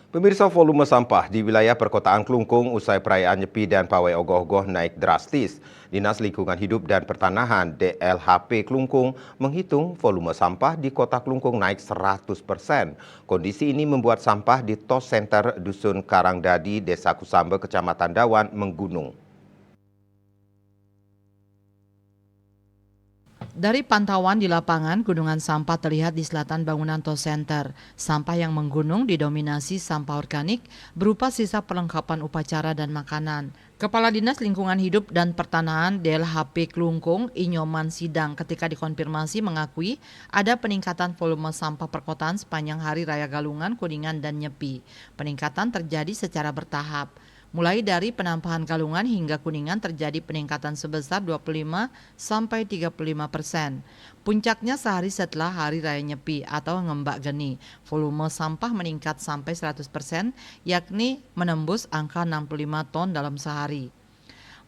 Pemirsa, volume sampah di wilayah perkotaan Klungkung usai perayaan Nyepi dan Pawai Ogoh-Ogoh naik drastis. Dinas Lingkungan Hidup dan Pertanahan DLHP Klungkung menghitung volume sampah di kota Klungkung naik 100%. Kondisi ini membuat sampah di Tos Center Dusun Karangdadi, Desa Kusambe, Kecamatan Dawan menggunung. Dari pantauan di lapangan, gunungan sampah terlihat di selatan bangunan Tos Center. Sampah yang menggunung didominasi sampah organik berupa sisa perlengkapan upacara dan makanan. Kepala Dinas Lingkungan Hidup dan Pertanahan DLHP Klungkung, Inyoman Sidang, ketika dikonfirmasi mengakui ada peningkatan volume sampah perkotaan sepanjang Hari Raya Galungan, Kuningan, dan Nyepi. Peningkatan terjadi secara bertahap. Mulai dari penampahan Galungan hingga Kuningan terjadi peningkatan sebesar 25–35%. Puncaknya sehari setelah Hari Raya Nyepi atau Ngembak Geni. Volume sampah meningkat sampai 100%, yakni menembus angka 65 ton dalam sehari.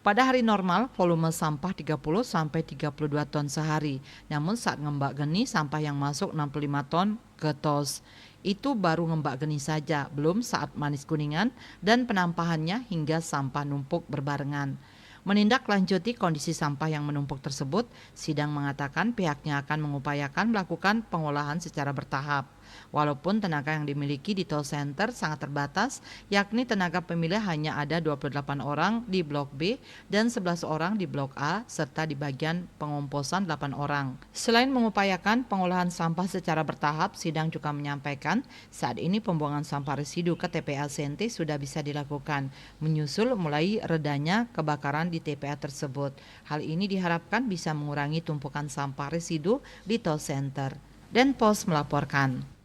Pada hari normal, volume sampah 30–32 ton sehari. Namun saat Ngembak Geni, sampah yang masuk 65 ton ke Tos. Itu baru Ngembak Geni saja, belum saat Manis Kuningan dan penampahannya hingga sampah numpuk berbarengan. Menindaklanjuti kondisi sampah yang menumpuk tersebut, Sidang mengatakan pihaknya akan mengupayakan melakukan pengolahan secara bertahap. Walaupun tenaga yang dimiliki di Tos Center sangat terbatas, yakni tenaga pemilih hanya ada 28 orang di Blok B dan 11 orang di Blok A, serta di bagian pengomposan 8 orang. Selain mengupayakan pengolahan sampah secara bertahap, Sidang juga menyampaikan saat ini pembuangan sampah residu ke TPA Sente sudah bisa dilakukan, menyusul mulai redanya kebakaran di TPA tersebut. Hal ini diharapkan bisa mengurangi tumpukan sampah residu di Tos Center. Denpos melaporkan.